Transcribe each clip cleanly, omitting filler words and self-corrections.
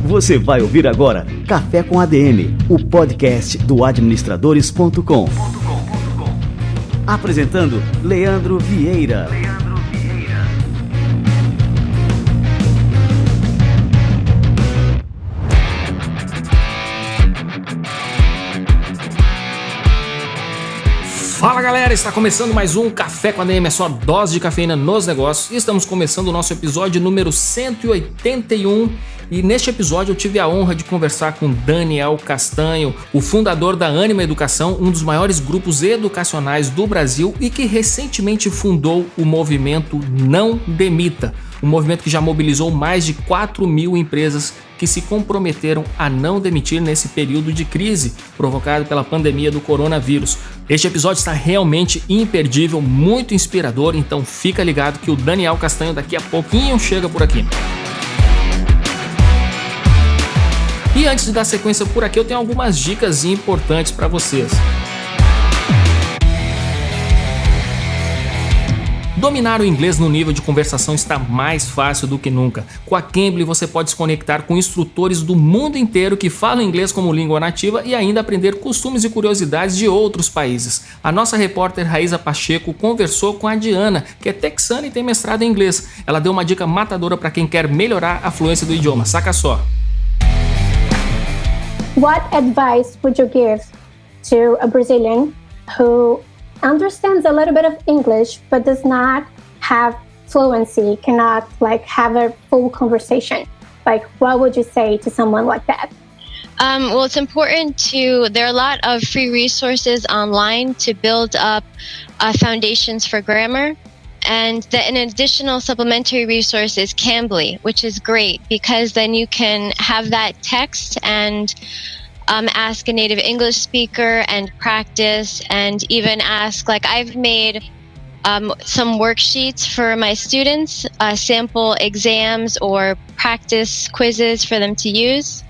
Você vai ouvir agora Café com ADM, o podcast do administradores.com. Apresentando Leandro Vieira. Fala galera, está começando mais um Café com ADM, a sua dose de cafeína nos negócios. E estamos começando o nosso episódio número 181. E neste episódio eu tive a honra de conversar com Daniel Castanho, o fundador da Ânima Educação, um dos maiores grupos educacionais do Brasil e que recentemente fundou o movimento Não Demita, um movimento que já mobilizou mais de 4.000 empresas que se comprometeram a não demitir nesse período de crise provocado pela pandemia do coronavírus. Este episódio está realmente imperdível, muito inspirador, então fica ligado que o Daniel Castanho daqui a pouquinho chega por aqui. E antes de dar sequência por aqui, eu tenho algumas dicas importantes para vocês. Dominar o inglês no nível de conversação está mais fácil do que nunca. Com a Cambly você pode se conectar com instrutores do mundo inteiro que falam inglês como língua nativa e ainda aprender costumes e curiosidades de outros países. A nossa repórter Raíza Pacheco conversou com a Diana, que é texana e tem mestrado em inglês. Ela deu uma dica matadora para quem quer melhorar a fluência do idioma. Saca só! What advice would you give to a Brazilian who understands a little bit of English but does not have fluency, cannot have a full conversation? What would you say to someone like that? Well, it's important there are a lot of free resources online to build up foundations for grammar. And an additional supplementary resource is Cambly, which is great because then you can have that text and ask a native English speaker and practice and even ask, I've made some worksheets for my students, sample exams or practice quizzes for them to use.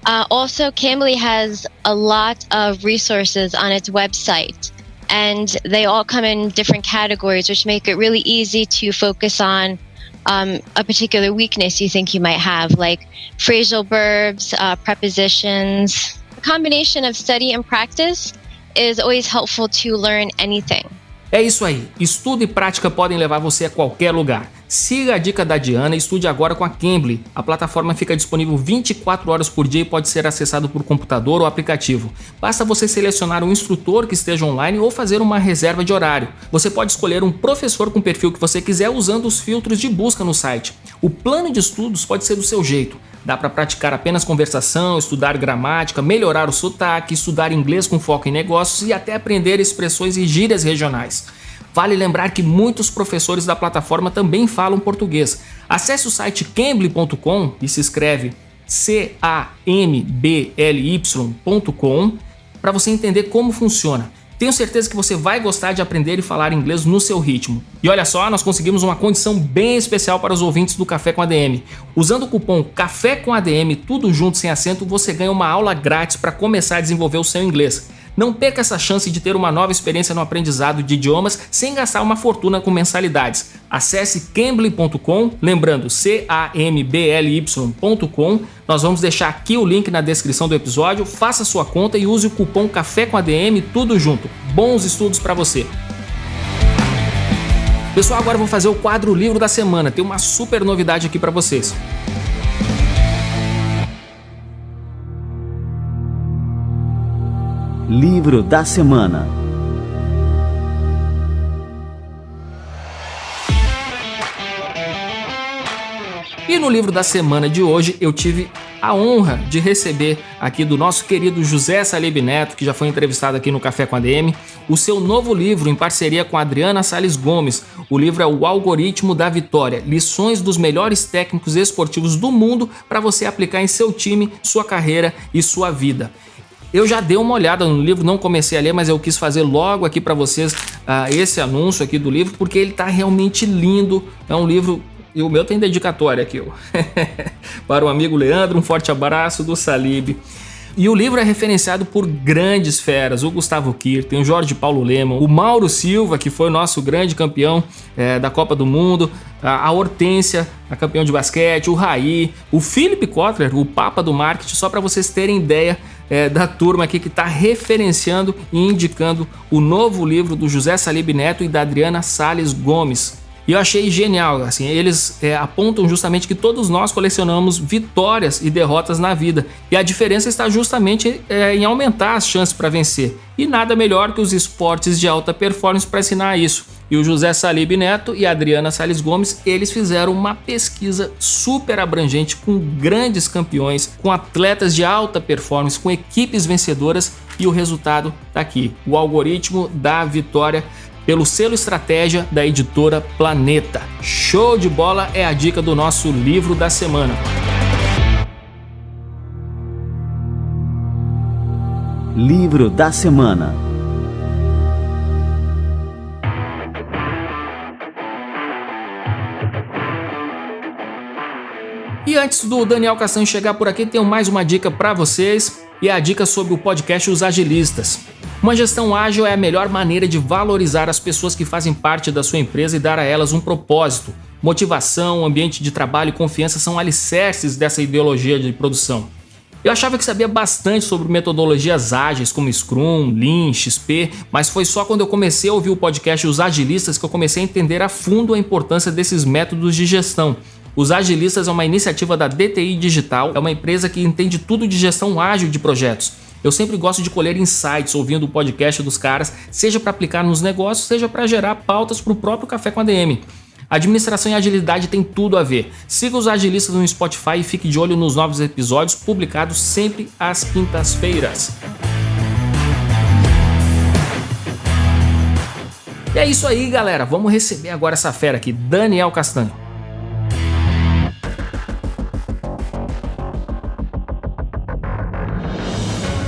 Also, Cambly has a lot of resources on its website. And they all come in different categories, which make it really easy to focus on a particular weakness you think you might have, like phrasal verbs, prepositions. A combination of study and practice is always helpful to learn anything. É isso aí, estudo e prática podem levar você a qualquer lugar. Siga a dica da Diana e estude agora com a Cambly. A plataforma fica disponível 24 horas por dia e pode ser acessado por computador ou aplicativo. Basta você selecionar um instrutor que esteja online ou fazer uma reserva de horário. Você pode escolher um professor com o perfil que você quiser usando os filtros de busca no site. O plano de estudos pode ser do seu jeito. Dá para praticar apenas conversação, estudar gramática, melhorar o sotaque, estudar inglês com foco em negócios e até aprender expressões e gírias regionais. Vale lembrar que muitos professores da plataforma também falam português. Acesse o site cambly.com e se escreve cambly.com para você entender como funciona. Tenho certeza que você vai gostar de aprender e falar inglês no seu ritmo. E olha só, nós conseguimos uma condição bem especial para os ouvintes do Café com ADM. Usando o cupom Café com ADM, tudo junto sem acento, você ganha uma aula grátis para começar a desenvolver o seu inglês. Não perca essa chance de ter uma nova experiência no aprendizado de idiomas sem gastar uma fortuna com mensalidades. Acesse cambly.com, lembrando cambly.com. Nós vamos deixar aqui o link na descrição do episódio. Faça sua conta e use o cupom Café com ADM, tudo junto. Bons estudos para você! Pessoal, agora eu vou fazer o quadro Livro da Semana. Tem uma super novidade aqui para vocês. Livro da Semana. E no livro da semana de hoje eu tive a honra de receber aqui do nosso querido José Salib Neto, que já foi entrevistado aqui no Café com ADM, o seu novo livro em parceria com a Adriana Salles Gomes. O livro é O Algoritmo da Vitória, lições dos melhores técnicos esportivos do mundo para você aplicar em seu time, sua carreira e sua vida. Eu já dei uma olhada no livro, não comecei a ler, mas eu quis fazer logo aqui para vocês esse anúncio aqui do livro, porque ele tá realmente lindo. É um livro, e o meu tem dedicatória aqui, ó. Para o amigo Leandro, um forte abraço do Salib. E o livro é referenciado por grandes feras, o Gustavo Kirten, o Jorge Paulo Lemann, o Mauro Silva, que foi o nosso grande campeão da Copa do Mundo, a Hortência, a campeã de basquete, o Raí, o Philip Kotler, o papa do marketing, só para vocês terem ideia da turma aqui que está referenciando e indicando o novo livro do José Salib Neto e da Adriana Salles Gomes. E eu achei genial, assim, eles apontam justamente que todos nós colecionamos vitórias e derrotas na vida, e a diferença está justamente em aumentar as chances para vencer. E nada melhor que os esportes de alta performance para ensinar isso. E o José Salib Neto e a Adriana Salles Gomes, eles fizeram uma pesquisa super abrangente com grandes campeões, com atletas de alta performance, com equipes vencedoras, e o resultado está aqui. O algoritmo da vitória pelo selo Estratégia da editora Planeta. Show de bola, é a dica do nosso livro da semana. Livro da semana. E antes do Daniel Castanho chegar por aqui, tenho mais uma dica para vocês, e é a dica sobre o podcast Os Agilistas. Uma gestão ágil é a melhor maneira de valorizar as pessoas que fazem parte da sua empresa e dar a elas um propósito. Motivação, ambiente de trabalho e confiança são alicerces dessa ideologia de produção. Eu achava que sabia bastante sobre metodologias ágeis como Scrum, Lean, XP, mas foi só quando eu comecei a ouvir o podcast Os Agilistas que eu comecei a entender a fundo a importância desses métodos de gestão. Os Agilistas é uma iniciativa da DTI Digital, é uma empresa que entende tudo de gestão ágil de projetos. Eu sempre gosto de colher insights ouvindo o podcast dos caras, seja para aplicar nos negócios, seja para gerar pautas para o próprio Café com ADM. Administração e agilidade tem tudo a ver. Siga os Agilistas no Spotify e fique de olho nos novos episódios publicados sempre às quintas-feiras. E é isso aí, galera. Vamos receber agora essa fera aqui, Daniel Castanho.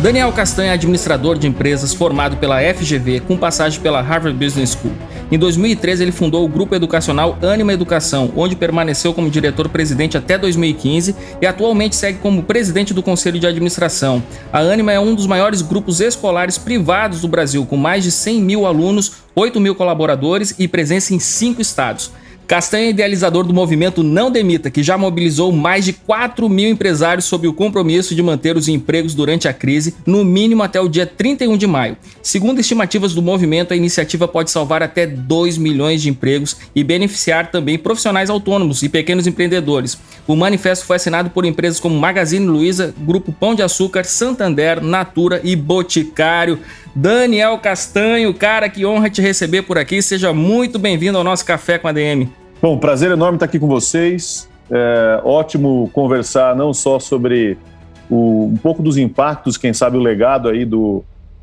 Daniel Castanho é administrador de empresas formado pela FGV com passagem pela Harvard Business School. Em 2013 ele fundou o grupo educacional Ânima Educação, onde permaneceu como diretor-presidente até 2015 e atualmente segue como presidente do Conselho de Administração. A Ânima é um dos maiores grupos escolares privados do Brasil, com mais de 100 mil alunos, 8 mil colaboradores e presença em 5 estados. Castanho é idealizador do movimento Não Demita, que já mobilizou mais de 4 mil empresários sob o compromisso de manter os empregos durante a crise, no mínimo até o dia 31 de maio. Segundo estimativas do movimento, a iniciativa pode salvar até 2 milhões de empregos e beneficiar também profissionais autônomos e pequenos empreendedores. O manifesto foi assinado por empresas como Magazine Luiza, Grupo Pão de Açúcar, Santander, Natura e Boticário. Daniel Castanho, cara, que honra te receber por aqui. Seja muito bem-vindo ao nosso Café com ADM. Bom, prazer enorme estar aqui com vocês. É ótimo conversar não só sobre um pouco dos impactos, quem sabe o legado aí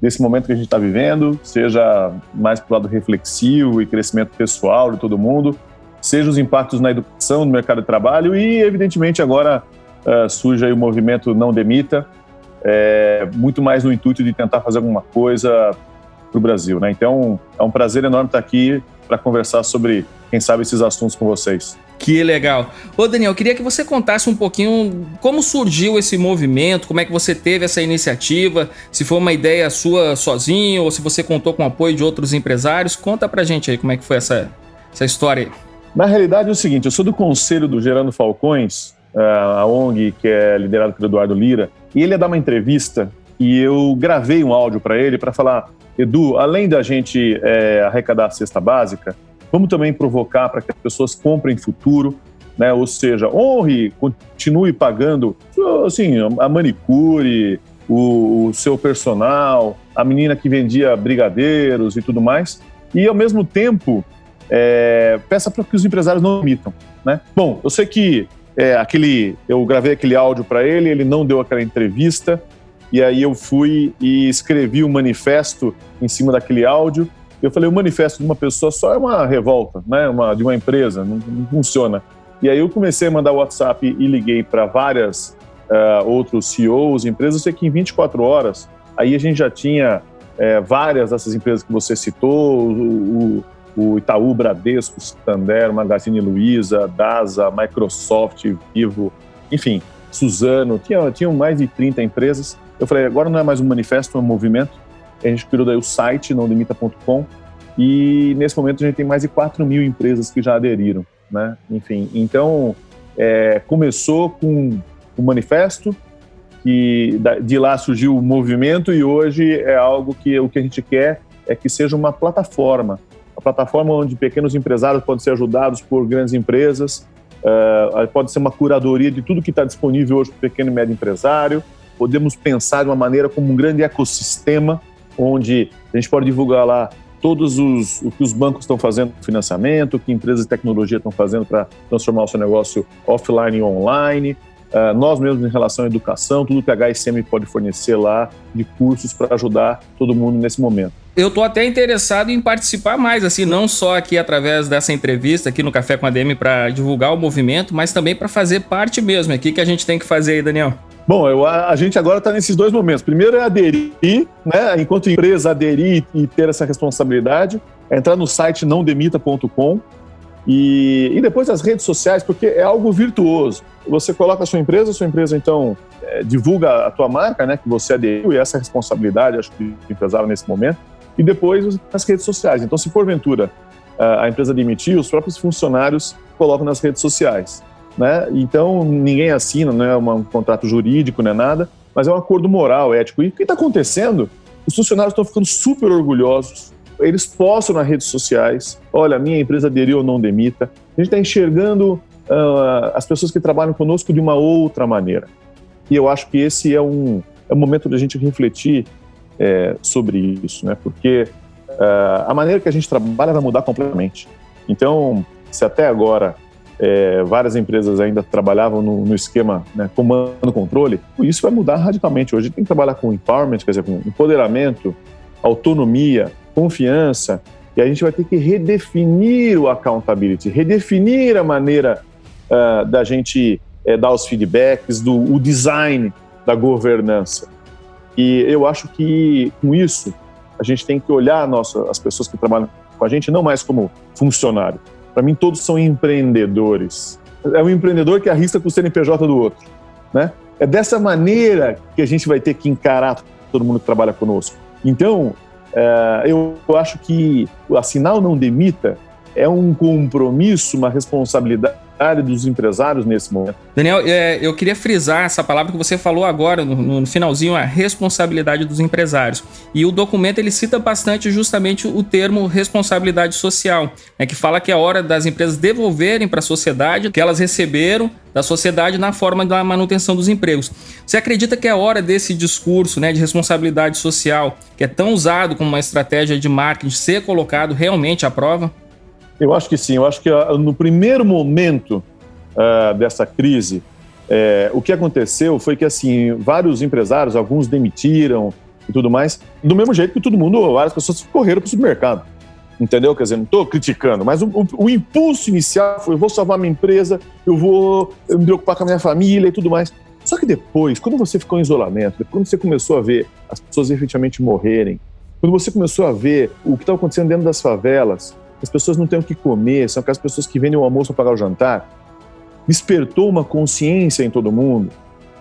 desse momento que a gente está vivendo, seja mais para o lado reflexivo e crescimento pessoal de todo mundo, seja os impactos na educação, no mercado de trabalho e, evidentemente, agora surge aí o movimento Não Demita, muito mais no intuito de tentar fazer alguma coisa para o Brasil, né? Então, é um prazer enorme estar aqui para conversar sobre, quem sabe, esses assuntos com vocês. Que legal. Ô Daniel, queria que você contasse um pouquinho como surgiu esse movimento, como é que você teve essa iniciativa, se foi uma ideia sua sozinho ou se você contou com o apoio de outros empresários. Conta pra gente aí como é que foi essa história aí. Na realidade é o seguinte, eu sou do conselho do Gerando Falcões, a ONG que é liderada pelo Eduardo Lira, e ele ia dar uma entrevista e eu gravei um áudio para ele para falar: Edu, além da gente arrecadar a cesta básica, vamos também provocar para que as pessoas comprem futuro, né? Ou seja, honre, continue pagando assim, a manicure, o seu personal, a menina que vendia brigadeiros e tudo mais, e ao mesmo tempo peça para que os empresários não omitam, né? Bom, eu sei que eu gravei aquele áudio para ele, ele não deu aquela entrevista, e aí eu fui e escrevi um manifesto em cima daquele áudio. Eu falei, o manifesto de uma pessoa só é uma revolta, né? De uma empresa, não funciona. E aí eu comecei a mandar WhatsApp e liguei para várias outros CEOs, empresas. Eu sei que em 24 horas, aí a gente já tinha várias dessas empresas que você citou, o Itaú, Bradesco, Santander, Magazine Luiza, DASA, Microsoft, Vivo, enfim, Suzano, tinham mais de 30 empresas. eu falei, agora não é mais um manifesto, é um movimento. A gente criou daí o site, nãodemita.com, e nesse momento a gente tem mais de 4.000 empresas que já aderiram, né? Enfim, então começou com o manifesto, que de lá surgiu o movimento, e hoje é algo que o que a gente quer é que seja uma plataforma onde pequenos empresários podem ser ajudados por grandes empresas, pode ser uma curadoria de tudo que está disponível hoje para o pequeno e médio empresário. Podemos pensar de uma maneira como um grande ecossistema, onde a gente pode divulgar lá o que os bancos estão fazendo com financiamento, o que empresas de tecnologia estão fazendo para transformar o seu negócio offline e online, nós mesmos em relação à educação, tudo que a HSM pode fornecer lá de cursos para ajudar todo mundo nesse momento. Eu tô até interessado em participar mais, assim, não só aqui através dessa entrevista aqui no Café com a ADM para divulgar o movimento, mas também para fazer parte mesmo. O que a gente tem que fazer aí, Daniel? Bom, a gente agora está nesses dois momentos. Primeiro é aderir, né? Enquanto empresa, aderir e ter essa responsabilidade. É entrar no site nãodemita.com e depois as redes sociais, porque é algo virtuoso. Você coloca a sua empresa então divulga a tua marca, né? Que você aderiu, e essa responsabilidade, acho que o empresário nesse momento. E depois as redes sociais. Então, se porventura a empresa demitir, os próprios funcionários colocam nas redes sociais, né? Então, ninguém assina, não é um contrato jurídico, não é nada, mas é um acordo moral, ético. E o que está acontecendo? Os funcionários estão ficando super orgulhosos, eles postam nas redes sociais, olha, minha empresa aderiu ou não demita. A gente está enxergando as pessoas que trabalham conosco de uma outra maneira. E eu acho que esse é um momento da gente refletir sobre isso, né? Porque a maneira que a gente trabalha vai mudar completamente. Então, se até agora várias empresas ainda trabalhavam no esquema, né, comando-controle, isso vai mudar radicalmente. Hoje tem que trabalhar com empowerment, quer dizer, com empoderamento, autonomia, confiança, e a gente vai ter que redefinir o accountability, redefinir a maneira da gente dar os feedbacks, o design da governança. E eu acho que, com isso, a gente tem que olhar as pessoas que trabalham com a gente não mais como funcionário. Para mim, todos são empreendedores. É um empreendedor que arrisca com o CNPJ do outro, né? É dessa maneira que a gente vai ter que encarar todo mundo que trabalha conosco. Então, eu acho que assinar o Não Demita é um compromisso, uma responsabilidade dos empresários nesse momento. Daniel, eu queria frisar essa palavra que você falou agora, no finalzinho, a responsabilidade dos empresários. E o documento, ele cita bastante justamente o termo responsabilidade social, né, que fala que é hora das empresas devolverem para a sociedade o que elas receberam da sociedade na forma da manutenção dos empregos. Você acredita que é hora desse discurso, né, de responsabilidade social, que é tão usado como uma estratégia de marketing, ser colocado realmente à prova? Eu acho que sim. Eu acho que no primeiro momento dessa crise, o que aconteceu foi que, assim, vários empresários, alguns demitiram e tudo mais, do mesmo jeito que todo mundo, várias pessoas correram para o supermercado, entendeu? Quer dizer, não estou criticando, mas o impulso inicial foi: eu vou salvar minha empresa, eu vou me preocupar com a minha família e tudo mais. Só que depois, quando você ficou em isolamento, quando você começou a ver as pessoas efetivamente morrerem, quando você começou a ver o que está acontecendo dentro das favelas, as pessoas não têm o que comer, são aquelas pessoas que vendem o almoço para pagar o jantar, despertou uma consciência em todo mundo.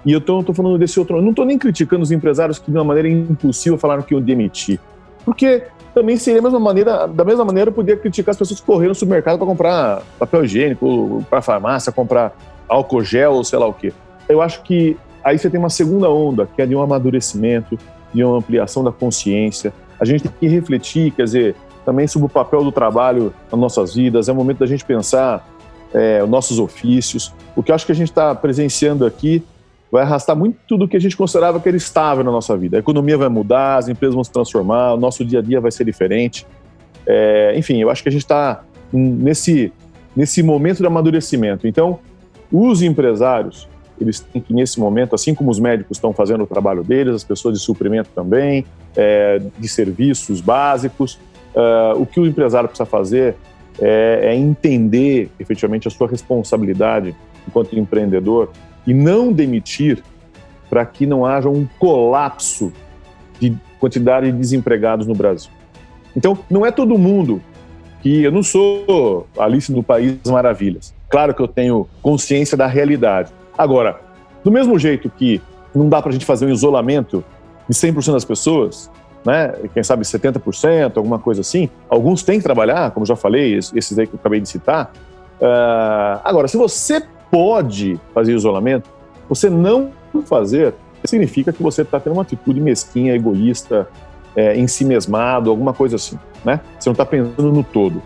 E eu estou falando desse outro... Eu não estou nem criticando os empresários que de uma maneira impulsiva falaram que iam demitir. Porque também seria da mesma maneira eu poderia criticar as pessoas que correram no supermercado para comprar papel higiênico, para a farmácia, comprar álcool gel ou sei lá o quê. Eu acho que aí você tem uma segunda onda, que é de um amadurecimento, de uma ampliação da consciência. A gente tem que refletir, quer dizer, também sobre o papel do trabalho nas nossas vidas. É o momento da gente pensar os nossos ofícios. O que eu acho que a gente está presenciando aqui vai arrastar muito tudo que a gente considerava que era estável na nossa vida. A economia vai mudar, as empresas vão se transformar, o nosso dia a dia vai ser diferente. Enfim, eu acho que a gente está nesse momento de amadurecimento. Então, os empresários, eles têm que, nesse momento, assim como os médicos estão fazendo o trabalho deles, as pessoas de suprimento também, de serviços básicos, o que o empresário precisa fazer é entender efetivamente a sua responsabilidade enquanto empreendedor e não demitir, para que não haja um colapso de quantidade de desempregados no Brasil. Então, não é todo mundo que... Eu não sou Alice no País das Maravilhas. Claro que eu tenho consciência da realidade. Agora, do mesmo jeito que não dá para a gente fazer um isolamento de 100% das pessoas, né? Quem sabe 70%, alguma coisa assim. Alguns têm que trabalhar, como já falei, esses aí que eu acabei de citar. Agora, se você pode fazer isolamento, você não fazer significa que você está tendo uma atitude mesquinha, egoísta, ensimesmado, alguma coisa assim, né? Você não está pensando no todo.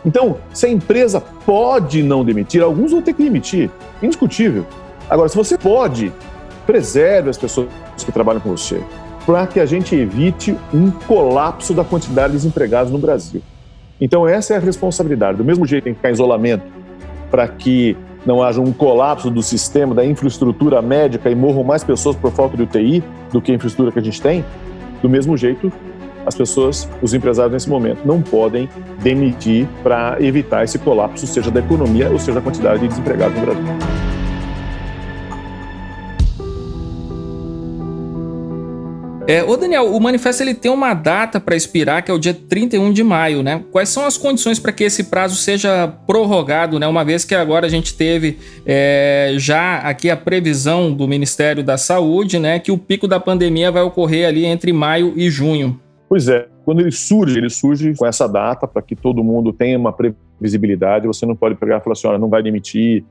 Então, se a empresa pode não demitir, alguns vão ter que demitir, indiscutível. Agora, se você pode, preserve as pessoas que trabalham com você, para que a gente evite um colapso da quantidade de desempregados no Brasil. Então, essa é a responsabilidade. Do mesmo jeito, tem que ficar em isolamento para que não haja um colapso do sistema, da infraestrutura médica e morram mais pessoas por falta de UTI do que a infraestrutura que a gente tem. Do mesmo jeito, as pessoas, os empresários nesse momento, não podem demitir para evitar esse colapso, seja da economia ou seja da quantidade de desempregados no Brasil. Ô Daniel, o manifesto ele tem uma data para expirar, que é o dia 31 de maio, né? Quais são as condições para que esse prazo seja prorrogado, né? Uma vez que agora a gente teve já aqui a previsão do Ministério da Saúde, né? Que o pico da pandemia vai ocorrer ali entre maio e junho. Pois é, quando ele surge com essa data para que todo mundo tenha uma previsibilidade. Você não pode pegar e falar assim, olha, não vai demitir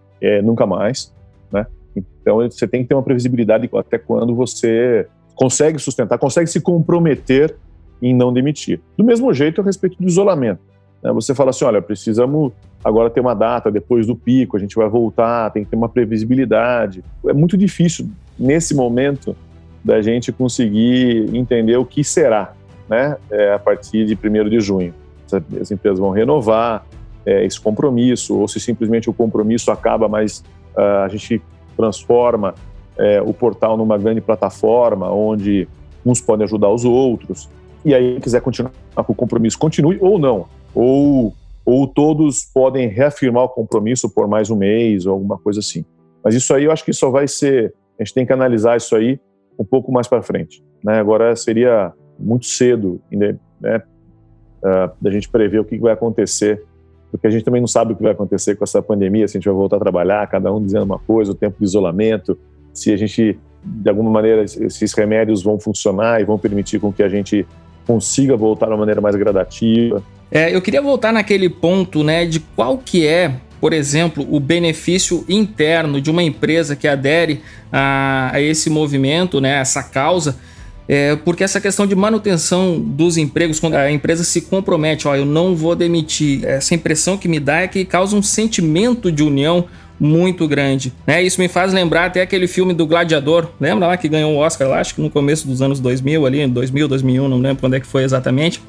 nunca mais, né? Então você tem que ter uma previsibilidade até quando você consegue sustentar, consegue se comprometer em não demitir. Do mesmo jeito a respeito do isolamento, né? Você fala assim, olha, precisamos agora ter uma data depois do pico, a gente vai voltar, tem que ter uma previsibilidade. É muito difícil, nesse momento, da gente conseguir entender o que será, né? A partir de 1º de junho. As empresas vão renovar esse compromisso, ou se simplesmente o compromisso acaba, mas a gente transforma o portal numa grande plataforma onde uns podem ajudar os outros, e aí quem quiser continuar com o compromisso, continue ou não, ou todos podem reafirmar o compromisso por mais um mês ou alguma coisa assim. Mas isso aí eu acho que só vai ser, a gente tem que analisar isso aí um pouco mais para frente, né? Agora seria muito cedo, né, da gente prever o que vai acontecer, porque a gente também não sabe o que vai acontecer com essa pandemia, se a gente vai voltar a trabalhar, cada um dizendo uma coisa, o tempo de isolamento, se a gente, de alguma maneira, esses remédios vão funcionar e vão permitir com que a gente consiga voltar de uma maneira mais gradativa. Eu queria voltar naquele ponto, né, de qual que é, por exemplo, o benefício interno de uma empresa que adere a esse movimento, né, essa causa, porque essa questão de manutenção dos empregos, quando a empresa se compromete, eu não vou demitir, essa impressão que me dá é que causa um sentimento de união muito grande, né? Isso me faz lembrar até aquele filme do Gladiador, lembra lá que ganhou o Oscar lá, acho que no começo dos anos 2000 ali, 2000, 2001, não lembro quando é que foi exatamente,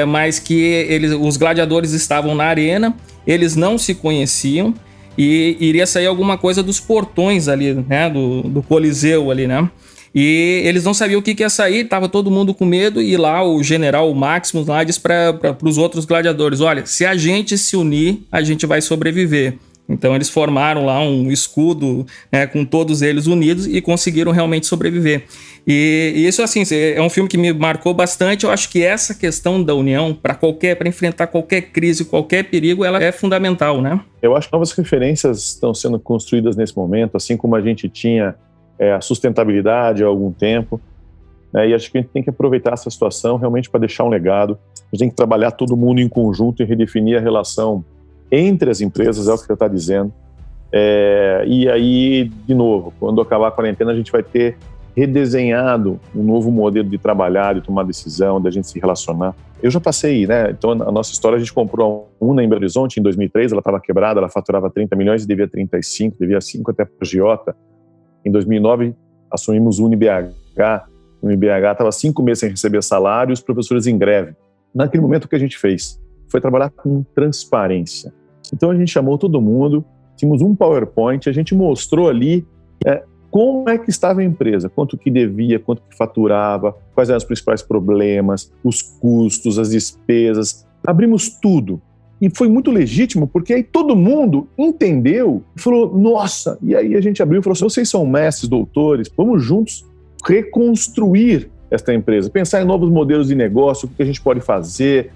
mas que os gladiadores estavam na arena, eles não se conheciam e iria sair alguma coisa dos portões ali, né, do Coliseu ali, né? E eles não sabiam o que ia sair, tava todo mundo com medo, e lá o general Maximus lá diz para os outros gladiadores, olha, se a gente se unir, a gente vai sobreviver. Então eles formaram lá um escudo, né, com todos eles unidos e conseguiram realmente sobreviver. E isso, assim, é um filme que me marcou bastante. Eu acho que essa questão da união, para enfrentar qualquer crise, qualquer perigo, ela é fundamental, né? Eu acho que novas referências estão sendo construídas nesse momento, assim como a gente tinha a sustentabilidade há algum tempo, né, e acho que a gente tem que aproveitar essa situação realmente para deixar um legado. A gente tem que trabalhar todo mundo em conjunto e redefinir a relação entre as empresas, é o que você está dizendo. E aí, de novo, quando acabar a quarentena, a gente vai ter redesenhado um novo modelo de trabalhar, de tomar decisão, da gente se relacionar. Eu já passei, né? Então, a nossa história, a gente comprou uma em Belo Horizonte em 2003, ela estava quebrada, ela faturava 30 milhões e devia 35, devia 5 até para a Giota. Em 2009, assumimos o UniBH. O UniBH estava 5 meses sem receber salário e os professores em greve. Naquele momento, o que a gente fez? Foi trabalhar com transparência. Então a gente chamou todo mundo, tínhamos um PowerPoint, a gente mostrou ali como é que estava a empresa, quanto que devia, quanto que faturava, quais eram os principais problemas, os custos, as despesas. Abrimos tudo. E foi muito legítimo, porque aí todo mundo entendeu e falou, nossa, e aí a gente abriu e falou assim, vocês são mestres, doutores, vamos juntos reconstruir esta empresa, pensar em novos modelos de negócio, o que a gente pode fazer,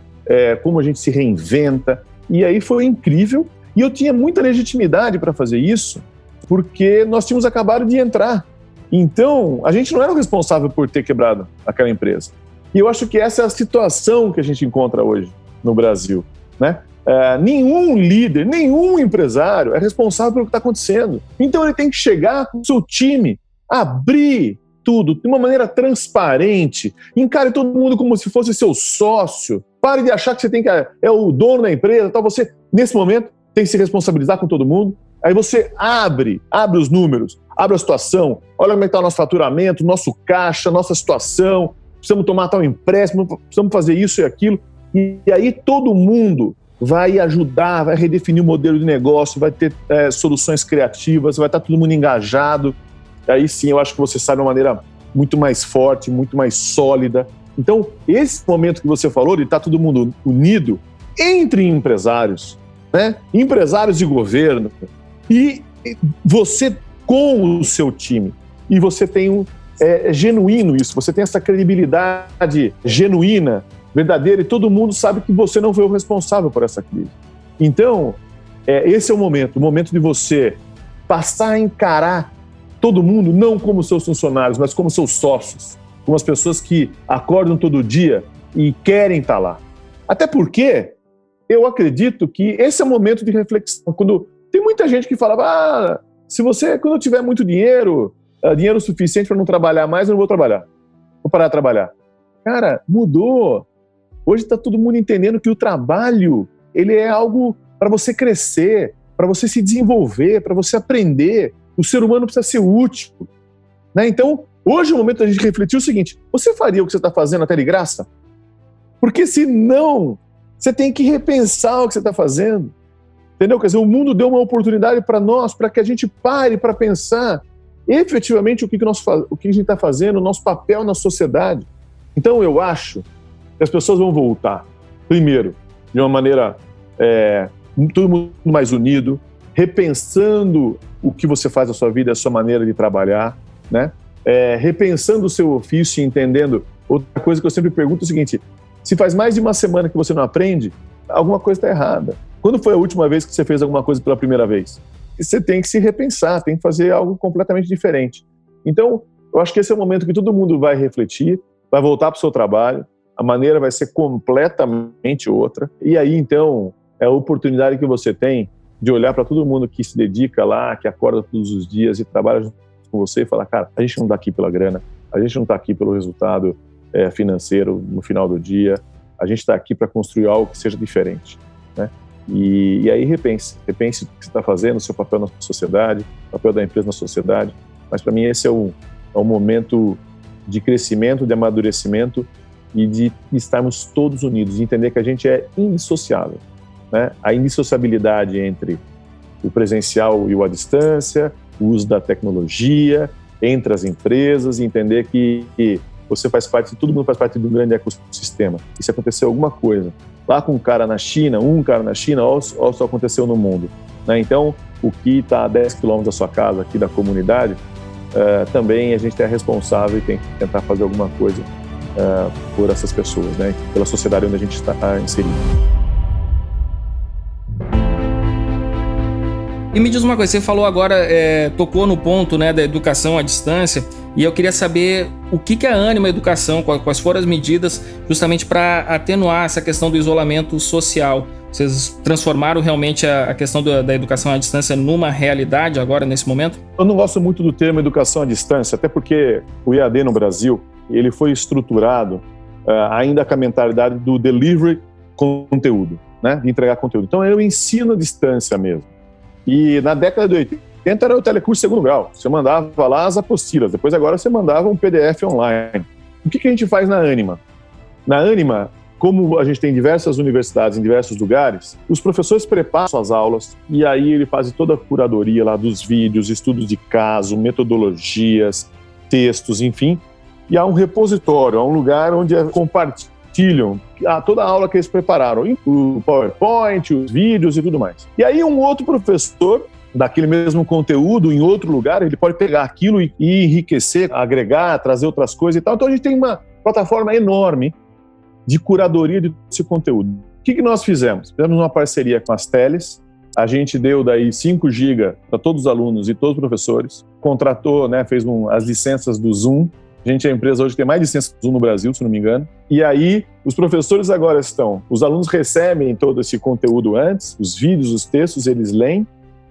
como a gente se reinventa. E aí foi incrível, e eu tinha muita legitimidade para fazer isso, porque nós tínhamos acabado de entrar. Então, a gente não era o responsável por ter quebrado aquela empresa. E eu acho que essa é a situação que a gente encontra hoje no Brasil, né? Nenhum líder, nenhum empresário é responsável pelo que está acontecendo. Então ele tem que chegar com o seu time, abrir tudo de uma maneira transparente, encare todo mundo como se fosse seu sócio, pare de achar que você é o dono da empresa, então você, nesse momento, tem que se responsabilizar com todo mundo. Aí você abre os números, abre a situação, olha como é que está o nosso faturamento, nosso caixa, nossa situação, precisamos tomar tal empréstimo, precisamos fazer isso e aquilo. E aí todo mundo vai ajudar, vai redefinir o modelo de negócio, vai ter soluções criativas, vai estar todo mundo engajado. Aí sim, eu acho que você sai de uma maneira muito mais forte, muito mais sólida. Então, esse momento que você falou de estar todo mundo unido entre empresários, né? Empresários de governo, e você com o seu time, e você tem genuíno isso, você tem essa credibilidade genuína, verdadeira, e todo mundo sabe que você não foi o responsável por essa crise. Então, esse é o momento de você passar a encarar todo mundo, não como seus funcionários, mas como seus sócios, como as pessoas que acordam todo dia e querem estar lá. Até porque eu acredito que esse é o momento de reflexão. Quando tem muita gente que fala, quando eu tiver muito dinheiro suficiente para não trabalhar mais, eu não vou trabalhar. Vou parar de trabalhar. Cara, mudou. Hoje está todo mundo entendendo que o trabalho, ele é algo para você crescer, para você se desenvolver, para você aprender. O ser humano precisa ser útil, né? Então, hoje é o momento da gente refletir o seguinte: você faria o que você está fazendo até de graça? Porque se não, você tem que repensar o que você está fazendo. Entendeu? Quer dizer, o mundo deu uma oportunidade para nós, para que a gente pare para pensar efetivamente o que a gente está fazendo, o nosso papel na sociedade. Então, eu acho que as pessoas vão voltar, primeiro, de uma maneira todo mundo mais unido, repensando o que você faz na sua vida, a sua maneira de trabalhar, né? Repensando o seu ofício e entendendo. Outra coisa que eu sempre pergunto é o seguinte: se faz mais de uma semana que você não aprende, alguma coisa está errada. Quando foi a última vez que você fez alguma coisa pela primeira vez? Você tem que se repensar, tem que fazer algo completamente diferente. Então, eu acho que esse é o momento que todo mundo vai refletir, vai voltar para o seu trabalho, a maneira vai ser completamente outra. E aí, então, é a oportunidade que você tem de olhar para todo mundo que se dedica lá, que acorda todos os dias e trabalha junto com você e falar: cara, a gente não está aqui pela grana, a gente não está aqui pelo resultado financeiro no final do dia, a gente está aqui para construir algo que seja diferente, né? E aí repense o que você está fazendo, o seu papel na sociedade, o papel da empresa na sociedade. Mas para mim esse é um momento de crescimento, de amadurecimento e de estarmos todos unidos, de entender que a gente é indissociável, né? A indissociabilidade entre o presencial e o à distância, o uso da tecnologia, entre as empresas, e entender que você faz parte, todo mundo faz parte de um grande ecossistema. E se acontecer alguma coisa lá com um cara na China, olha só aconteceu no mundo, né? Então, o que está a 10 quilômetros da sua casa, aqui da comunidade, também a gente é responsável e tem que tentar fazer alguma coisa por essas pessoas, né? Pela sociedade onde a gente está inserido. E me diz uma coisa, você falou agora, tocou no ponto, né, da educação à distância, e eu queria saber o que a Ânima Educação, quais foram as medidas justamente para atenuar essa questão do isolamento social. Vocês transformaram realmente a questão da educação à distância numa realidade agora, nesse momento? Eu não gosto muito do termo educação à distância, até porque o EAD no Brasil, ele foi estruturado ainda com a mentalidade do delivery conteúdo, né, de entregar conteúdo. Então, é o ensino à distância mesmo. E na década de 80 era o telecurso segundo grau. Você mandava lá as apostilas, depois agora você mandava um PDF online. O que a gente faz na Ânima? Na Ânima, como a gente tem diversas universidades em diversos lugares, os professores preparam suas aulas e aí ele faz toda a curadoria lá dos vídeos, estudos de caso, metodologias, textos, enfim. E há um repositório, há um lugar onde compartilham toda a aula que eles prepararam, o PowerPoint, os vídeos e tudo mais. E aí um outro professor daquele mesmo conteúdo em outro lugar, ele pode pegar aquilo e enriquecer, agregar, trazer outras coisas e tal. Então a gente tem uma plataforma enorme de curadoria desse conteúdo. O que nós fizemos? Fizemos uma parceria com as teles, A gente deu daí 5 GB para todos os alunos e todos os professores, contratou, né, fez as licenças do Zoom. A gente é a empresa hoje que tem mais licenças do Zoom no Brasil, se não me engano. E aí, os professores agora os alunos recebem todo esse conteúdo antes, os vídeos, os textos, eles leem,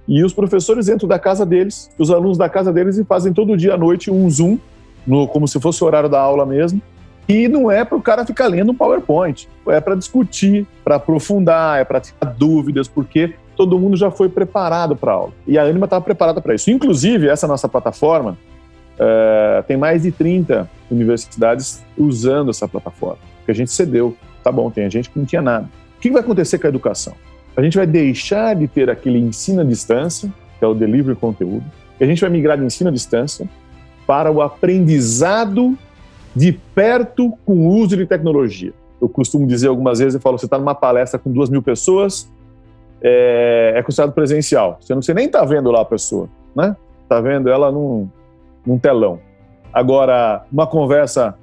e os professores entram da casa deles, os alunos da casa deles, e fazem todo dia à noite um Zoom, como se fosse o horário da aula mesmo. E não é para o cara ficar lendo um PowerPoint, é para discutir, para aprofundar, é para tirar dúvidas, porque todo mundo já foi preparado para a aula. E a Ânima estava preparada para isso. Inclusive, essa nossa plataforma, tem mais de 30 universidades usando essa plataforma, porque a gente cedeu. Tá bom, tem gente que não tinha nada. O que vai acontecer com a educação? A gente vai deixar de ter aquele ensino à distância, que é o delivery conteúdo, e a gente vai migrar de ensino à distância para o aprendizado de perto com o uso de tecnologia. Eu costumo dizer algumas vezes, eu falo, você está numa palestra com 2.000 pessoas, é considerado presencial. Você não nem está vendo lá a pessoa, né? Está vendo ela num telão. Agora, uma conversa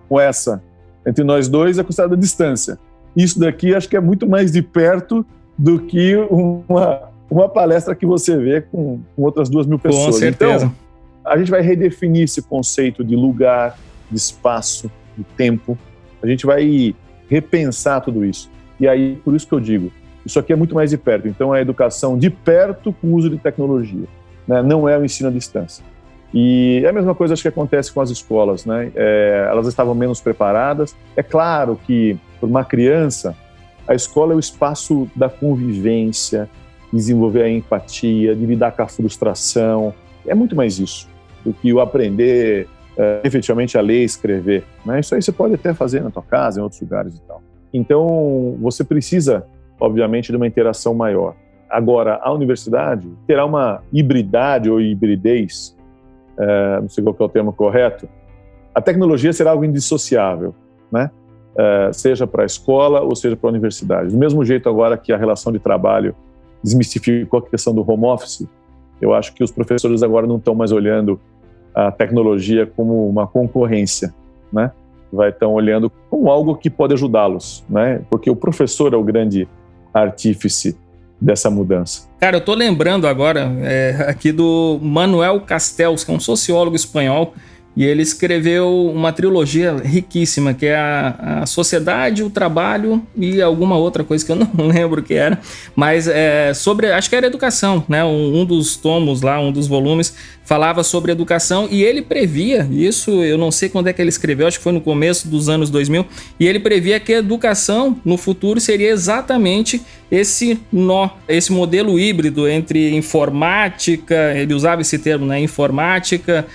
com essa entre nós dois é considerada distância. Isso daqui acho que é muito mais de perto do que uma palestra que você vê com outras 2.000 pessoas. Com certeza. Então, a gente vai redefinir esse conceito de lugar, de espaço, de tempo. A gente vai repensar tudo isso. E aí, por isso que eu digo, isso aqui é muito mais de perto. Então, é a educação de perto com o uso de tecnologia, né? Não é o ensino à distância. E é a mesma coisa, acho que acontece com as escolas, né? Elas estavam menos preparadas. É claro que, para uma criança, a escola é o espaço da convivência, desenvolver a empatia, de lidar com a frustração. É muito mais isso do que o aprender efetivamente a ler e escrever, né? Isso aí você pode até fazer na tua casa, em outros lugares e tal. Então, você precisa, obviamente, de uma interação maior. Agora, a universidade terá uma hibridade ou hibridez, não sei qual que é o termo correto. A tecnologia será algo indissociável, né? Seja para a escola ou seja para a universidade. Do mesmo jeito agora que a relação de trabalho desmistificou a questão do home office, eu acho que os professores agora não estão mais olhando a tecnologia como uma concorrência, né? Estão olhando como algo que pode ajudá-los, né? Porque o professor é o grande artífice dessa mudança. Cara, eu tô lembrando agora aqui do Manuel Castells, que é um sociólogo espanhol, e ele escreveu uma trilogia riquíssima, que é a Sociedade, o Trabalho e alguma outra coisa que eu não lembro o que era, mas sobre, acho que era educação, né? Um dos tomos lá, um dos volumes, falava sobre educação, e ele previa, isso eu não sei quando é que ele escreveu, acho que foi no começo dos anos 2000, e ele previa que a educação no futuro seria exatamente esse modelo híbrido entre informática, ele usava esse termo, né? Informática,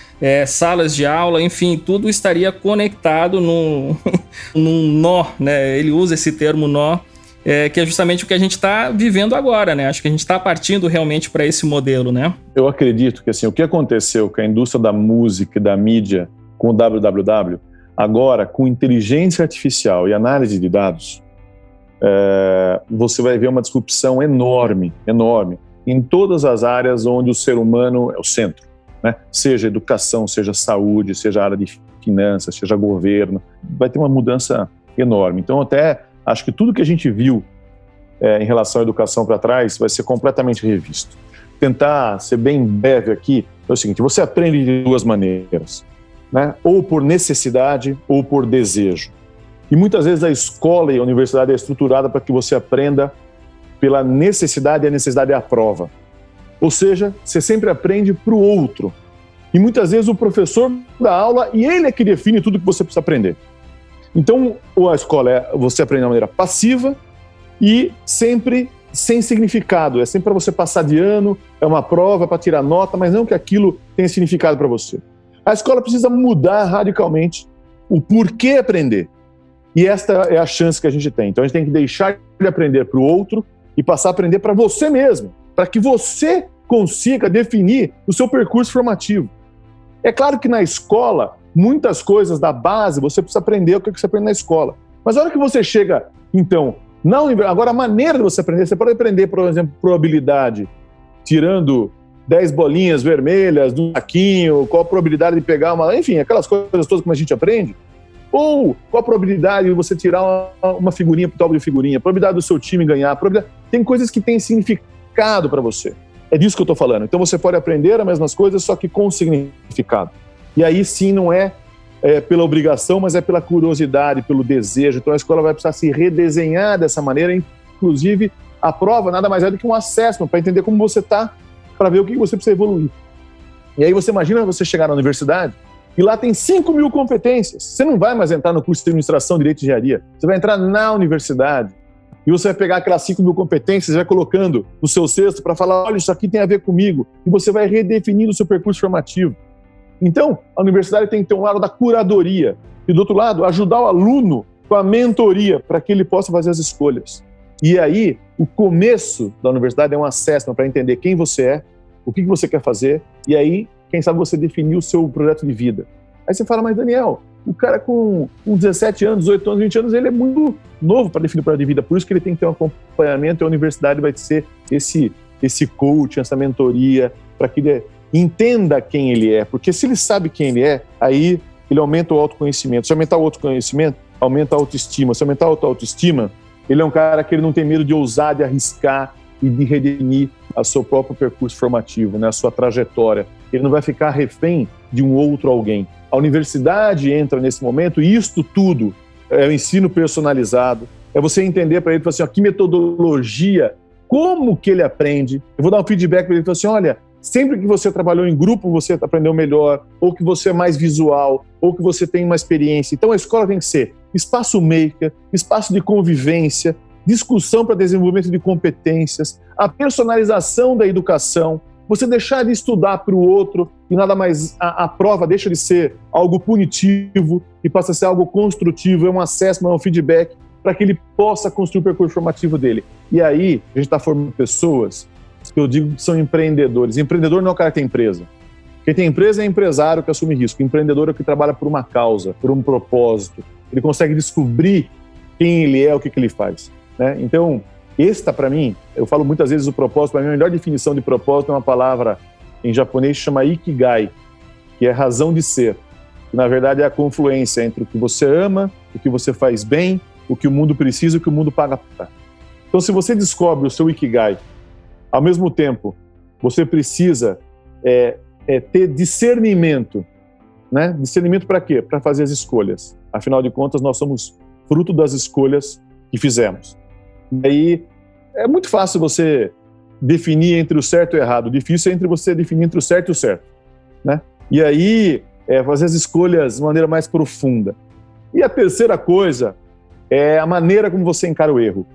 salas de aula, enfim, tudo estaria conectado num nó, né? Ele usa esse termo nó, que é justamente o que a gente está vivendo agora, né? Acho que a gente está partindo realmente para esse modelo, né? Eu acredito que assim, o que aconteceu com a indústria da música e da mídia com o www, agora com inteligência artificial e análise de dados, você vai ver uma disrupção enorme, enorme, em todas as áreas onde o ser humano é o centro, né? Seja educação, seja saúde, seja área de finanças, seja governo, vai ter uma mudança enorme. Então, até acho que tudo que a gente viu em relação à educação para trás vai ser completamente revisto. Tentar ser bem breve aqui é o seguinte: você aprende de duas maneiras, né? Ou por necessidade ou por desejo. E muitas vezes a escola e a universidade é estruturada para que você aprenda pela necessidade, e a necessidade é a prova. Ou seja, você sempre aprende para o outro. E muitas vezes o professor dá aula e ele é que define tudo que você precisa aprender. Então, a escola você aprende de maneira passiva e sempre sem significado. É sempre para você passar de ano, é uma prova para tirar nota, mas não que aquilo tenha significado para você. A escola precisa mudar radicalmente o porquê aprender. E esta é a chance que a gente tem. Então, a gente tem que deixar de aprender para o outro e passar a aprender para você mesmo, para que você consiga definir o seu percurso formativo. É claro que na escola, muitas coisas da base você precisa aprender o que você aprende na escola. Mas a hora que você chega, então, agora a maneira de você aprender, você pode aprender, por exemplo, probabilidade, tirando 10 bolinhas vermelhas do saquinho, qual a probabilidade de pegar enfim, aquelas coisas todas que a gente aprende. Ou qual a probabilidade de você tirar uma figurinha pro álbum de figurinha, a probabilidade do seu time ganhar, tem coisas que têm significado significado para você. É disso que eu estou falando. Então você pode aprender as mesmas coisas, só que com significado. E aí sim não é pela obrigação, mas é pela curiosidade, pelo desejo. Então a escola vai precisar se redesenhar dessa maneira. Inclusive, a prova nada mais é do que um assessment para entender como você está, para ver o que você precisa evoluir. E aí você imagina você chegar na universidade e lá tem 5.000 competências. Você não vai mais entrar no curso de administração, direito e engenharia. Você vai entrar na universidade e você vai pegar aquelas 5.000 competências e vai colocando no seu cesto para falar, olha, isso aqui tem a ver comigo. E você vai redefinindo o seu percurso formativo. Então, a universidade tem que ter um lado da curadoria e, do outro lado, ajudar o aluno com a mentoria para que ele possa fazer as escolhas. E aí, o começo da universidade é um assessment para entender quem você é, o que você quer fazer, e aí, quem sabe você definir o seu projeto de vida. Aí você fala, mas Daniel, o cara com 17 anos, 18 anos, 20 anos, ele é muito novo para definir o projeto de vida, por isso que ele tem que ter um acompanhamento, e a universidade vai ser esse coach, essa mentoria, para que ele entenda quem ele é, porque se ele sabe quem ele é, aí ele aumenta o autoconhecimento. Se aumentar o autoconhecimento, aumenta a autoestima. Se aumentar a autoestima, ele é um cara que ele não tem medo de ousar, de arriscar e de redefinir o seu próprio percurso formativo, né, a sua trajetória. Ele não vai ficar refém de um outro alguém. A universidade entra nesse momento e isto tudo é o ensino personalizado, é você entender para ele, assim, ó, que metodologia, como que ele aprende. Eu vou dar um feedback para ele, assim, olha, sempre que você trabalhou em grupo, você aprendeu melhor, ou que você é mais visual, ou que você tem uma experiência. Então a escola tem que ser espaço maker, espaço de convivência, discussão para desenvolvimento de competências, a personalização da educação, você deixar de estudar para o outro e nada mais, a prova deixa de ser algo punitivo e passa a ser algo construtivo, é um assessment, é um feedback para que ele possa construir o percurso formativo dele. E aí a gente está formando pessoas que eu digo que são empreendedores. Empreendedor não é o cara que tem empresa. Quem tem empresa é empresário que assume risco. Empreendedor é o que trabalha por uma causa, por um propósito. Ele consegue descobrir quem ele é, o que ele faz, né? Então, para mim, eu falo muitas vezes o propósito, para mim a melhor definição de propósito é uma palavra em japonês que chama Ikigai, que é razão de ser. Que, na verdade, é a confluência entre o que você ama, o que você faz bem, o que o mundo precisa e o que o mundo paga para. Então, se você descobre o seu Ikigai, ao mesmo tempo, você precisa ter discernimento, né? Discernimento para quê? Para fazer as escolhas. Afinal de contas, nós somos fruto das escolhas que fizemos. E aí, é muito fácil você definir entre o certo e o errado. O difícil é entre você definir entre o certo e o certo, né? E aí, fazer as escolhas de maneira mais profunda. E a terceira coisa é a maneira como você encara o erro.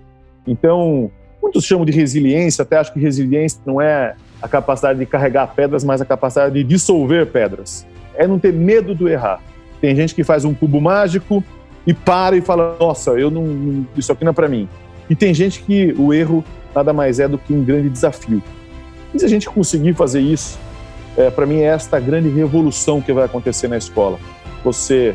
Então, muitos chamam de resiliência, até acho que resiliência não é a capacidade de carregar pedras, mas a capacidade de dissolver pedras. É não ter medo do errar. Tem gente que faz um cubo mágico e para e fala, nossa, isso aqui não é para mim. E tem gente que o erro nada mais é do que um grande desafio. E se a gente conseguir fazer isso, para mim é esta grande revolução que vai acontecer na escola. Você,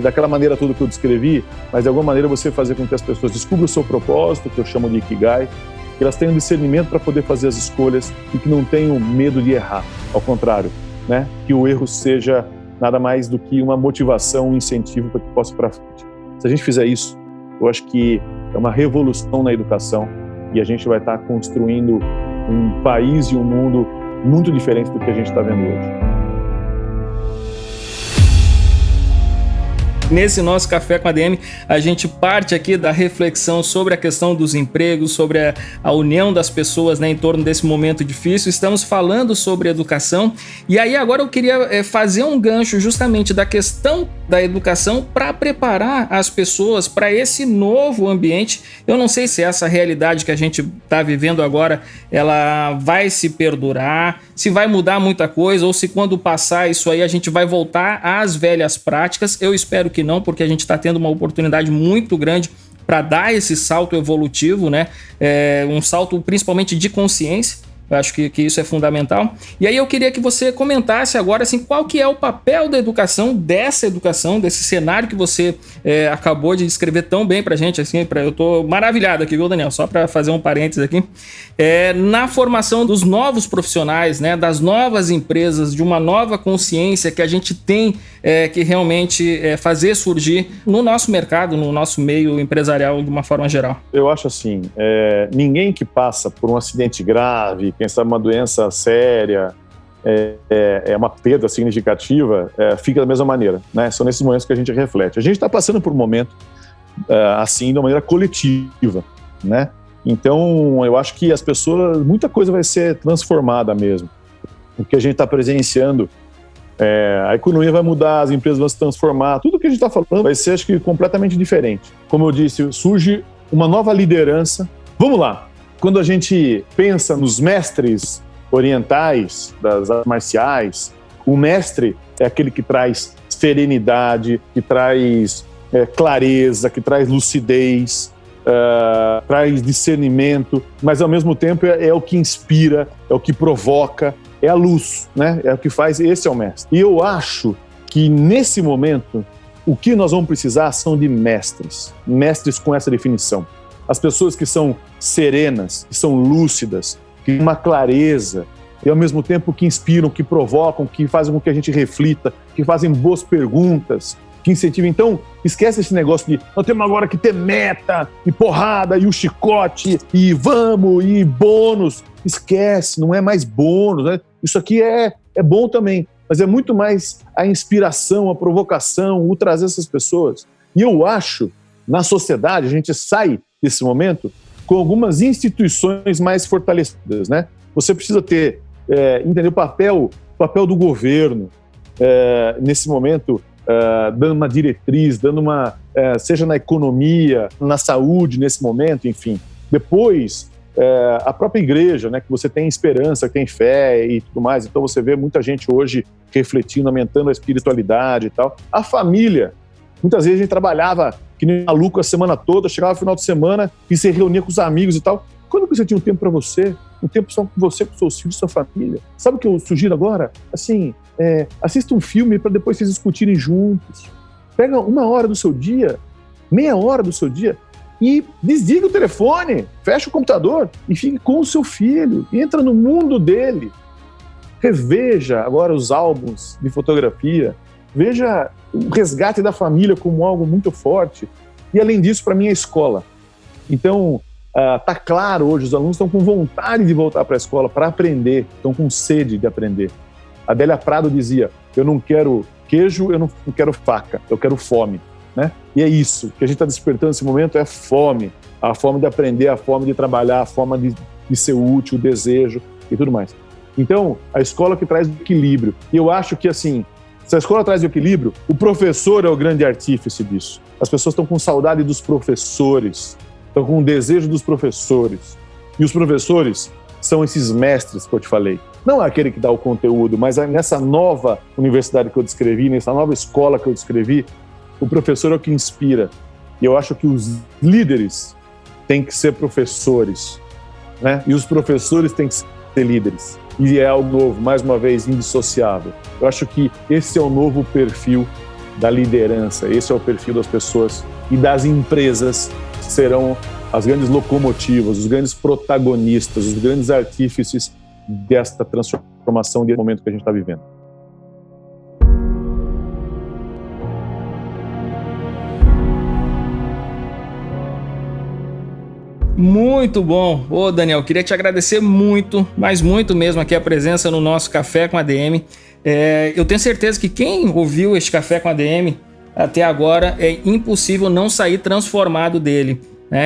daquela maneira toda que eu descrevi, mas de alguma maneira você fazer com que as pessoas descubram o seu propósito, que eu chamo de Ikigai, que elas tenham discernimento para poder fazer as escolhas e que não tenham medo de errar. Ao contrário, né? Que o erro seja nada mais do que uma motivação, um incentivo para que possa ir para frente. Se a gente fizer isso, eu acho que é uma revolução na educação e a gente vai estar construindo um país e um mundo muito diferente do que a gente está vendo hoje. Nesse nosso Café com ADM, a gente parte aqui da reflexão sobre a questão dos empregos, sobre a união das pessoas, né, em torno desse momento difícil. Estamos falando sobre educação e aí agora eu queria fazer um gancho justamente da questão da educação para preparar as pessoas para esse novo ambiente. Eu não sei se essa realidade que a gente está vivendo agora, ela vai se perdurar, se vai mudar muita coisa ou se quando passar isso aí a gente vai voltar às velhas práticas. Eu espero que não, porque a gente está tendo uma oportunidade muito grande para dar esse salto evolutivo, né? Um salto principalmente de consciência. Eu acho que isso é fundamental. E aí eu queria que você comentasse agora assim, qual que é o papel da educação, desse cenário que você acabou de descrever tão bem pra gente. Assim, eu tô maravilhado aqui, viu, Daniel? Só para fazer um parênteses aqui. Na formação dos novos profissionais, né, das novas empresas, de uma nova consciência que a gente tem que realmente fazer surgir no nosso mercado, no nosso meio empresarial de uma forma geral. Eu acho assim, ninguém que passa por um acidente grave, quem sabe uma doença séria, uma perda significativa, fica da mesma maneira, né? São nesses momentos que a gente reflete. A gente está passando por um momento assim, de uma maneira coletiva, né? Então, eu acho que as pessoas, muita coisa vai ser transformada mesmo. O que a gente está presenciando, a economia vai mudar, as empresas vão se transformar, tudo que a gente está falando vai ser, acho que, completamente diferente. Como eu disse, surge uma nova liderança. Vamos lá, quando a gente pensa nos mestres orientais, das artes marciais, o mestre é aquele que traz serenidade, que traz clareza, que traz lucidez, traz discernimento, mas ao mesmo tempo é o que inspira, é o que provoca, é a luz, né? É o que faz, esse é o mestre. E eu acho que nesse momento o que nós vamos precisar são de mestres com essa definição. As pessoas que são serenas, que são lúcidas, que têm uma clareza e ao mesmo tempo que inspiram, que provocam, que fazem com que a gente reflita, que fazem boas perguntas, que incentivam. Então, esquece esse negócio de nós temos agora que ter meta, e porrada, e o chicote, e vamos, e bônus. Esquece, não é mais bônus, né? Isso aqui é bom também, mas é muito mais a inspiração, a provocação, o trazer essas pessoas. E eu acho, na sociedade, a gente sai desse momento com algumas instituições mais fortalecidas, né? Você precisa entender o papel do governo nesse momento, dando uma diretriz, seja na economia, na saúde nesse momento, enfim. Depois, a própria igreja, né, que você tem esperança, que tem fé e tudo mais, então você vê muita gente hoje refletindo, aumentando a espiritualidade e tal. A família, muitas vezes a gente trabalhava que nem maluco a semana toda, chegava no final de semana e se reunia com os amigos e tal. Quando que você tinha um tempo para você? Um tempo só com você, com seus filhos, sua família? Sabe o que eu sugiro agora? Assim, assista um filme para depois vocês discutirem juntos. Pega 1 hora do seu dia, meia hora do seu dia e desliga o telefone, fecha o computador e fique com o seu filho. Entra no mundo dele. Reveja agora os álbuns de fotografia. Veja o resgate da família como algo muito forte. E além disso, para mim, é a escola. Então, tá claro hoje, os alunos estão com vontade de voltar para a escola para aprender, estão com sede de aprender. A Adélia Prado dizia, eu não quero queijo, eu não quero faca, eu quero fome. Né? E é isso, que a gente está despertando nesse momento é fome. A fome de aprender, a fome de trabalhar, a fome de ser útil, o desejo e tudo mais. Então, a escola que traz o equilíbrio. E eu acho que, assim, se a escola traz o equilíbrio, o professor é o grande artífice disso. As pessoas estão com saudade dos professores, estão com o desejo dos professores. E os professores são esses mestres que eu te falei. Não é aquele que dá o conteúdo, mas nessa nova universidade que eu descrevi, nessa nova escola que eu descrevi, o professor é o que inspira. E eu acho que os líderes têm que ser professores, né? E os professores têm que ser líderes. E é algo novo, mais uma vez, indissociável. Eu acho que esse é o novo perfil da liderança, esse é o perfil das pessoas e das empresas que serão as grandes locomotivas, os grandes protagonistas, os grandes artífices desta transformação desse momento que a gente está vivendo. Muito bom. Ô, Daniel, queria te agradecer muito, mas muito mesmo aqui a presença no nosso Café com ADM. Eu tenho certeza que quem ouviu este Café com ADM até agora é impossível não sair transformado dele.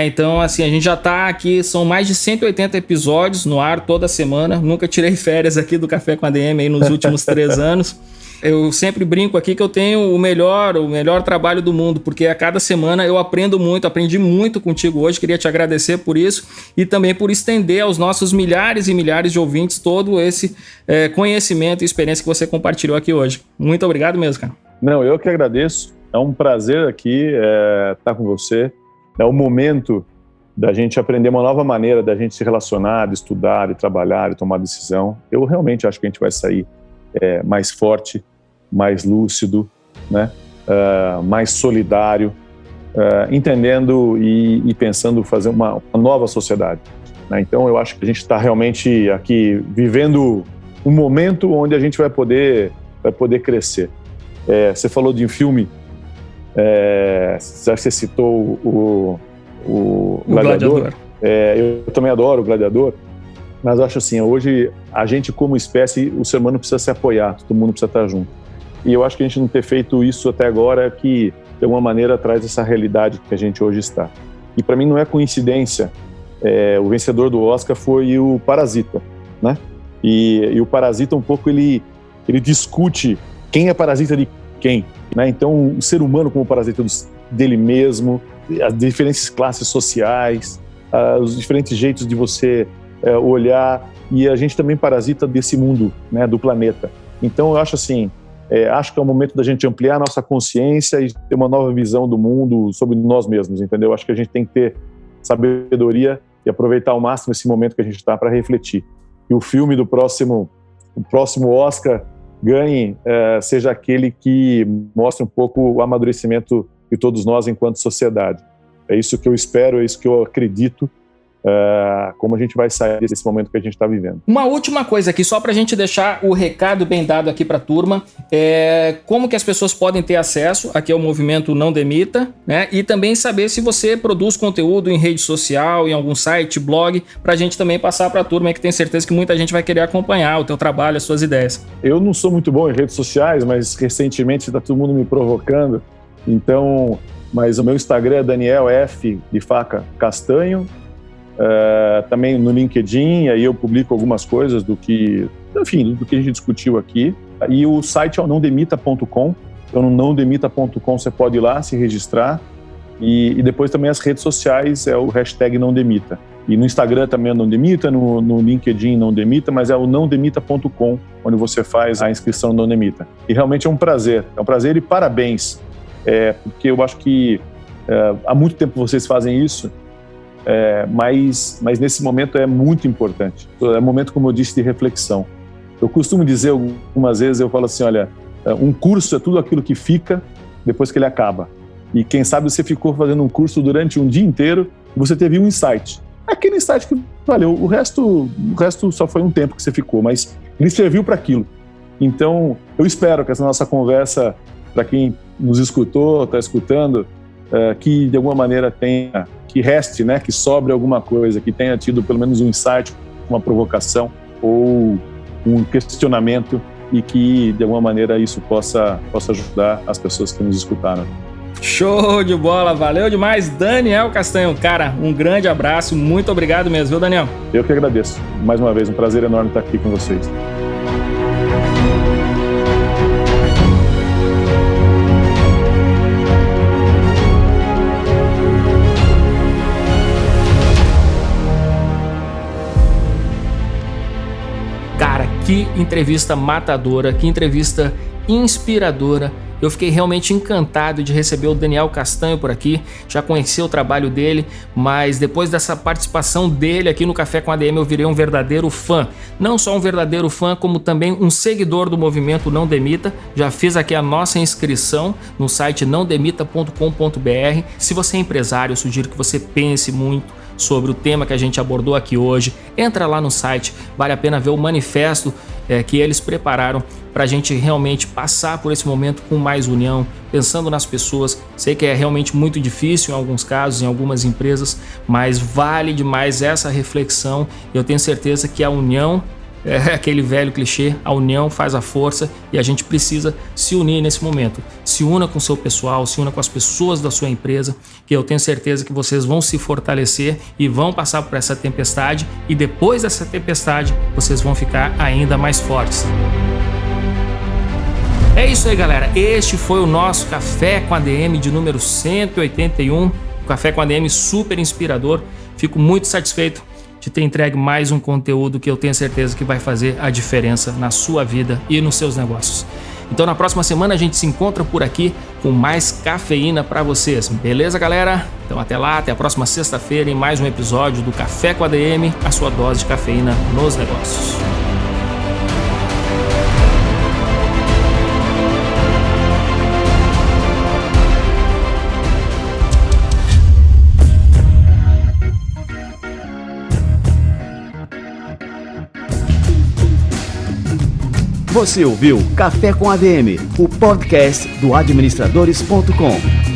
Então, assim, a gente já tá aqui, são mais de 180 episódios no ar toda semana. Nunca tirei férias aqui do Café com ADM aí nos últimos 3 anos. Eu sempre brinco aqui que eu tenho o melhor trabalho do mundo, porque a cada semana eu aprendi muito contigo hoje, queria te agradecer por isso e também por estender aos nossos milhares e milhares de ouvintes todo esse conhecimento e experiência que você compartilhou aqui hoje. Muito obrigado mesmo, cara. Não, eu que agradeço, é um prazer aqui estar com você, é o momento da gente aprender uma nova maneira da gente se relacionar, de estudar, de trabalhar, de tomar decisão. Eu realmente acho que a gente vai sair mais forte, mais lúcido, né? Mais solidário, entendendo e pensando fazer uma nova sociedade, né? Então eu acho que a gente está realmente aqui vivendo um momento onde a gente vai poder crescer. Você falou de um filme, você citou o Gladiador. Eu também adoro o Gladiador, mas eu acho assim, hoje a gente como espécie, o ser humano precisa se apoiar, todo mundo precisa estar junto. E eu acho que a gente não ter feito isso até agora que, de alguma maneira, traz essa realidade que a gente hoje está. E para mim não é coincidência, o vencedor do Oscar foi o Parasita, né? E o Parasita um pouco ele discute quem é parasita de quem, né? Então o ser humano como parasita dele mesmo, as diferentes classes sociais, os diferentes jeitos de você olhar, e a gente também parasita desse mundo, né, do planeta. Então eu acho assim, acho que é o momento da gente ampliar a nossa consciência e ter uma nova visão do mundo sobre nós mesmos, entendeu? Acho que a gente tem que ter sabedoria e aproveitar ao máximo esse momento que a gente está para refletir. E o filme do próximo Oscar ganhe, seja aquele que mostre um pouco o amadurecimento de todos nós enquanto sociedade. É isso que eu espero, é isso que eu acredito, como a gente vai sair desse momento que a gente está vivendo. Uma última coisa aqui, só para a gente deixar o recado bem dado aqui para a turma, como que as pessoas podem ter acesso aqui ao movimento Não Demita, né? E também saber se você produz conteúdo em rede social, em algum site, blog, para a gente também passar para a turma, que tem certeza que muita gente vai querer acompanhar o teu trabalho, as suas ideias. Eu não sou muito bom em redes sociais, mas recentemente está todo mundo me provocando, então, mas o meu Instagram é Daniel F. de Faca Castanho. Também no LinkedIn, aí eu publico algumas coisas do que a gente discutiu aqui. E o site é o nãodemita.com. Então no nãodemita.com você pode ir lá se registrar. E depois também as redes sociais é o hashtag Nãodemita. E no Instagram também é Nãodemita, no LinkedIn Nãodemita, mas é o nãodemita.com onde você faz a inscrição no Nãodemita. E realmente é um prazer e parabéns, porque eu acho que há muito tempo vocês fazem isso. Mas nesse momento é muito importante. É um momento, como eu disse, de reflexão. Eu costumo dizer algumas vezes, eu falo assim, olha, um curso é tudo aquilo que fica depois que ele acaba. E quem sabe você ficou fazendo um curso durante um dia inteiro e você teve um insight. Aquele insight que valeu, o resto só foi um tempo que você ficou, mas ele serviu para aquilo. Então, eu espero que essa nossa conversa, para quem nos escutou, está escutando, que de alguma maneira tenha, que reste, né, que sobre alguma coisa, que tenha tido pelo menos um insight, uma provocação ou um questionamento e que de alguma maneira isso possa ajudar as pessoas que nos escutaram. Show de bola, valeu demais, Daniel Castanho. Cara, um grande abraço, muito obrigado mesmo, viu, Daniel? Eu que agradeço. Mais uma vez, um prazer enorme estar aqui com vocês. Que entrevista matadora, que entrevista inspiradora. Eu fiquei realmente encantado de receber o Daniel Castanho por aqui, já conheci o trabalho dele, mas depois dessa participação dele aqui no Café com ADM eu virei um verdadeiro fã. Não só um verdadeiro fã, como também um seguidor do movimento Não Demita. Já fiz aqui a nossa inscrição no site nãodemita.com.br. Se você é empresário, eu sugiro que você pense muito sobre o tema que a gente abordou aqui hoje. Entra lá no site, vale a pena ver o manifesto que eles prepararam para a gente realmente passar por esse momento com mais união, pensando nas pessoas. Sei que é realmente muito difícil em alguns casos, em algumas empresas, mas vale demais essa reflexão. Eu tenho certeza que a união é aquele velho clichê, a união faz a força e a gente precisa se unir nesse momento. Se una com o seu pessoal, se una com as pessoas da sua empresa, que eu tenho certeza que vocês vão se fortalecer e vão passar por essa tempestade, e depois dessa tempestade vocês vão ficar ainda mais fortes. É isso aí, galera. Este foi o nosso Café com ADM de número 181, um Café com ADM super inspirador. Fico muito satisfeito de ter entregue mais um conteúdo que eu tenho certeza que vai fazer a diferença na sua vida e nos seus negócios. Então na próxima semana a gente se encontra por aqui com mais cafeína para vocês. Beleza, galera? Então até lá, até a próxima sexta-feira em mais um episódio do Café com ADM, a sua dose de cafeína nos negócios. Você ouviu Café com ADM, o podcast do administradores.com.